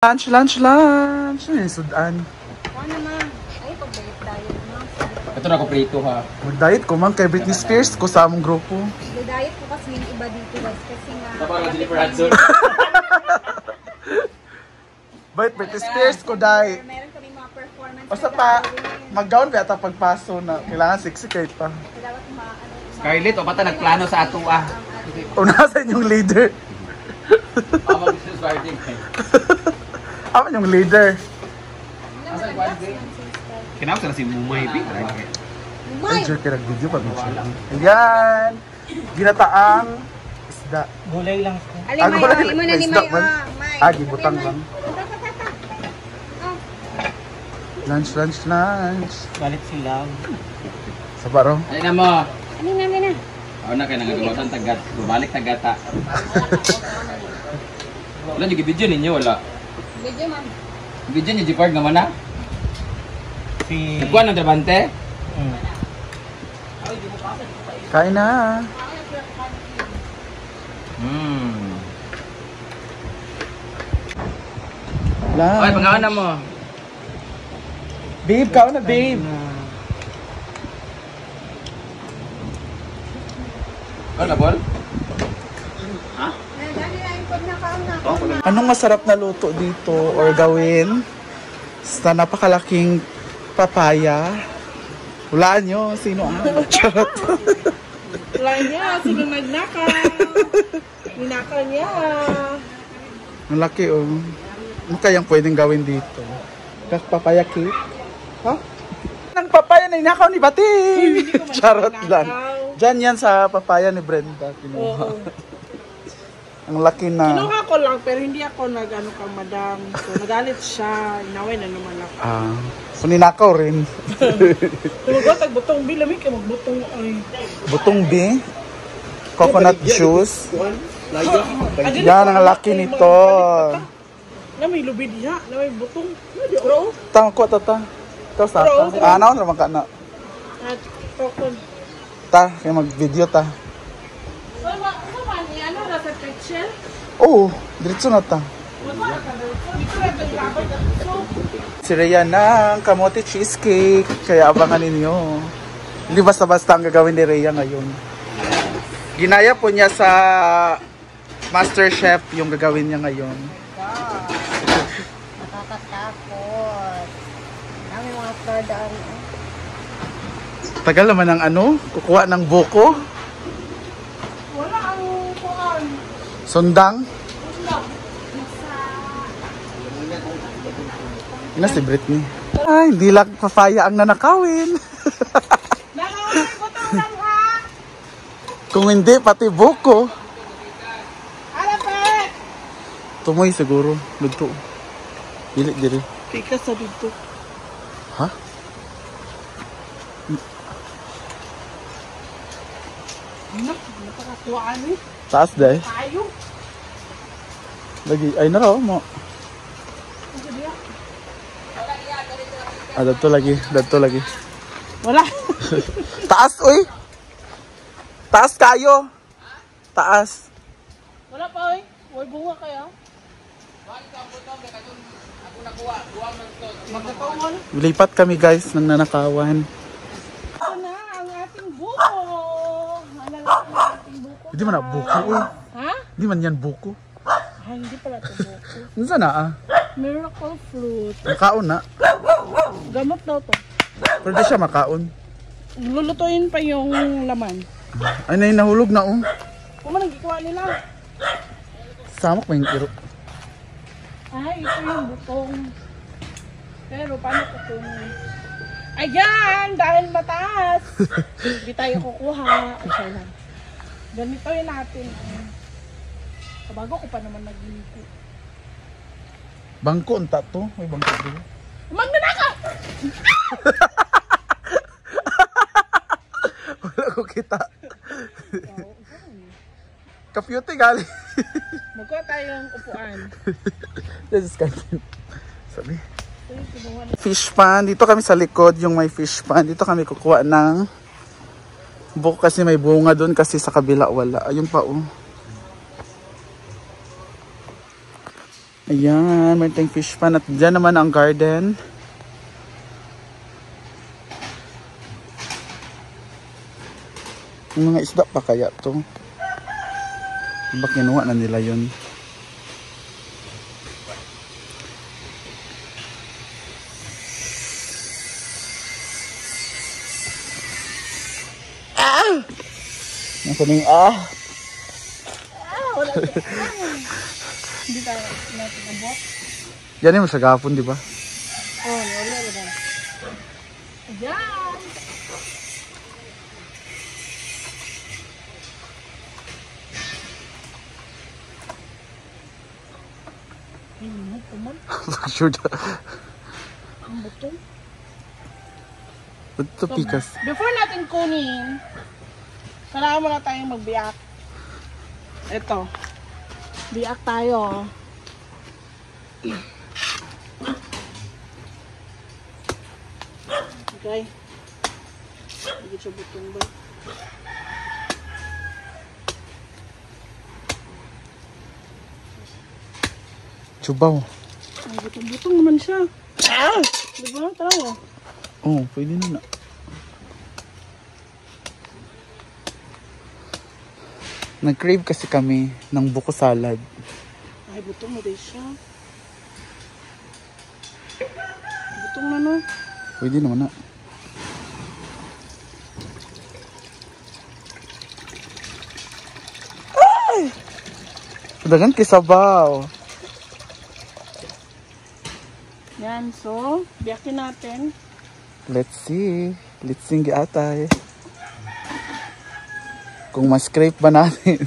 Lunch. Ano yung sudan? Ano naman? Ay, pag-diet naman. Ito na ko prito ha. Mag-diet ko man kay Britney Spears ko sa among grupo. Diet ko kasi yung iba dito guys. Kasi nga... Parang Jennifer Hudson. Bait Britney Spears ko dai. Meron kami mga performance. Basta pa, mag-gown ba ata pagpaso na kailangan sexy kahit pa. Dapat Scarlett, o bata nagplano sa ato ah. Unasan yung leader. Mag-business party. Aman yung leader. Kinawag na si Mumay B. Ay, sure kaya nag-video pa. Ayan. Ginataang isda. Gulay lang. Aling may, imo na ni isda May. man. Gibutang lang. Lunch. Galit sila. Sa baro. Ay na mo. Ano na? Ako na kayo nangagawasan tagat. Bumalik tagata. Wala nyo gibidyo ninyo, wala. Video man. Video nyo, Jipard naman na. Nagkuhan ng trabante? Kain na. Lunch. Ay, pangkawan na mo. Babe, kaon na babe. Ano, Bol? Anong masarap na luto dito or gawin sa napakalaking papaya? Hulaan nyo, sino ang charot? Hulaan niya, sino nagnakaw? Ninakaw niya. Ang laki oh. Ano kayang pwedeng gawin dito? Papaya cake? Ha? Ang papaya na inakaw ni Bating! Charot lang. Diyan yan sa papaya ni Brenda. Kinuha. Ang laki na. Kinuha ko lang, pero hindi ako nag-ano ka, madam. So, nagalit siya. Inaway na naman ako. So ninakaw rin. Tulugot, nagbutong B. Lamig ka magbutong ay. Butong B. Coconut juice. Yan ang laki nito. Na may lubid niya. Na may butong. Bro. Tama ko, tata. Ito sa ata. Ano naman ka na? At tokon. Ta, kaya mag-video ta. Ano man, ano na sa picture? Oo, diretso na ta. Si Rhea ng kamote cheesecake. Kaya abangan ninyo. Hindi basta-basta ang gagawin ni Rhea ngayon. Ginaya po niya sa MasterChef yung gagawin niya ngayon. Nakakatakot. Dami mga kardaan. Tagal naman ng ano, kukuha ng buko. Wala ang kuhan. Sundang. Ina si Britney. Ay, hindi lang papaya ang nanakawin. Nakawin ko ito lang ha. Kung hindi, pati buko. Alapet! Tumoy siguro. Dito. Dili, dili. Kika sa dito. Ha? Anak, napakatuwaan eh. Taas dahil. Tayo. Lagi, ay naraw mo. Dato lagi. Wala. Taas, uy! Taas kayo! Taas. Wala pa eh. Huwag bunga kaya. Magkakawan. Lipat kami guys ng nanakawan. Ito na ang ating buko. Ang ating buko. Hindi man na buko eh. Ha? Hindi man yan buko. Ah, hindi pala ito buko. Ano sana ah? Miracle fruit. Makaon na. Gamot daw to. Pero di siya makaon. Lulutuin pa yung laman. Ay na nahulog na oh. Kung man nagkikuha nila. Samok may iro. Ay, ito yung butong. Pero paano ko ito? Ayan! Dahil mataas! Hindi tayo kukuha. Okay lang. Ganito yun natin. Bago ko pa naman nagliligo. Bangko unta to. May bangko dito. Magnanaka! Wala ko kita. Kapyute gali. Magkuha tayong upuan. This is kind of... Sabi. Fish pan. Dito kami sa likod yung may fish pan. Dito kami kukuha ng buko kasi may bunga doon kasi sa kabila wala. Ayun pa oh. Ayan, may tayong fish pan. At dyan naman ang garden. Yung mga isda pa kaya to? Diba kinuha na nila yun? Ah! Nasa na yung Wala siya. Hindi tayo natin nabot. Yan yung masagapon, di ba? Wala. Ayan. Sure na. Ang buto. Ito pikas. Before natin kunin, kailangan muna tayong magbiyak. Ito. Biyak tayo. Okay. Hindi siya butong ba? Chubaw. Ay, butong-butong naman siya. Diba? Tara mo. Oh, pwede na na. Nag-crave kasi kami ng buko salad. Ay, butong na din siya. Butong na no. Pwede naman na. Ay! Dagan kisabaw. Yan, so, biyakin natin. Let's see. Let's sing atay. Kung mas-scrape ba natin?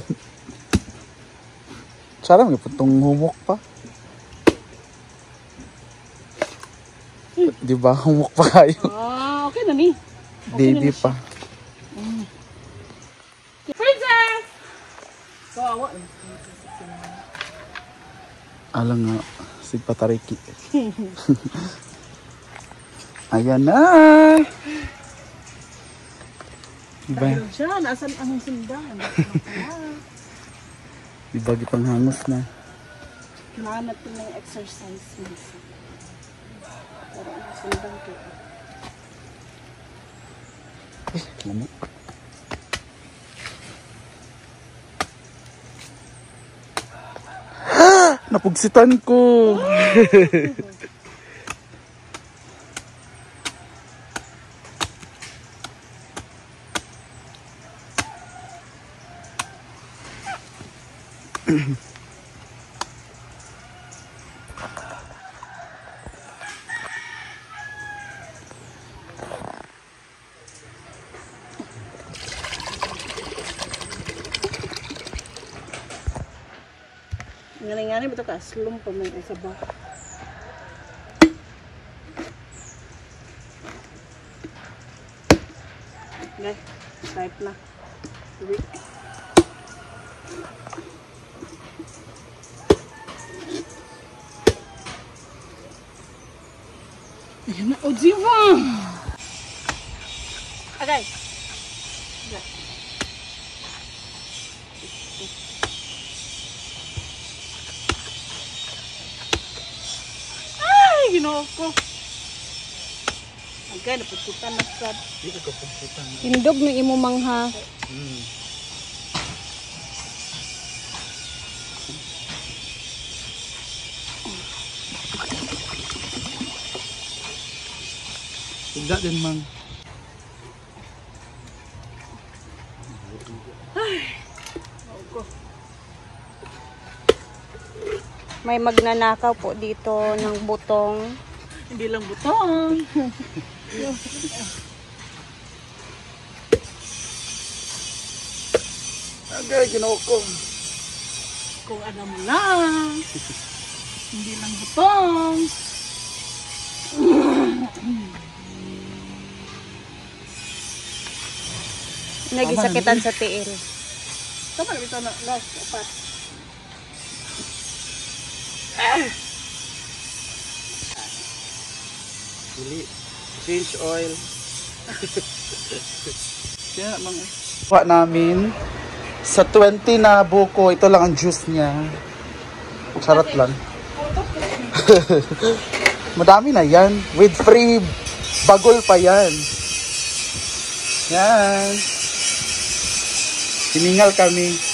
Sarap nga itong humok pa. Di ba? Humok pa kayo. Okay na ni. Baby pa. Princess! Kawawa eh. Alam nga, si Patariki. Ayan na! Diba? Dahil dyan, asan ang sindahan? Diba gipang hangos na? Kailangan natin ng exercise minsan. Pero ang sindahan ko. Lamok. Napugsitan ko! Ngani-ngani ba ito ka? Slum pa may isa ba? Okay, type na. Weak. Ayan na, Ojiwa! Okay. Ay, ginoo ko. Okay, napagputan na sa. Dito ka pugsitan. Tindog ng imo mangha. Tidak din mang. May magnanakaw po dito ng butong. Hindi lang butong. Agay, ginoo ko. Kung alam mo lang. Hindi lang butong. Nagisakitan sa tiil. Tama na ito na. Last, apat. Dili. Change oil. Kaya mang kuha namin sa 20 na buko, ito lang ang juice niya. Charot lang. Ito Madami na yan. With free bagol pa yan. Yan. Hiningal kami.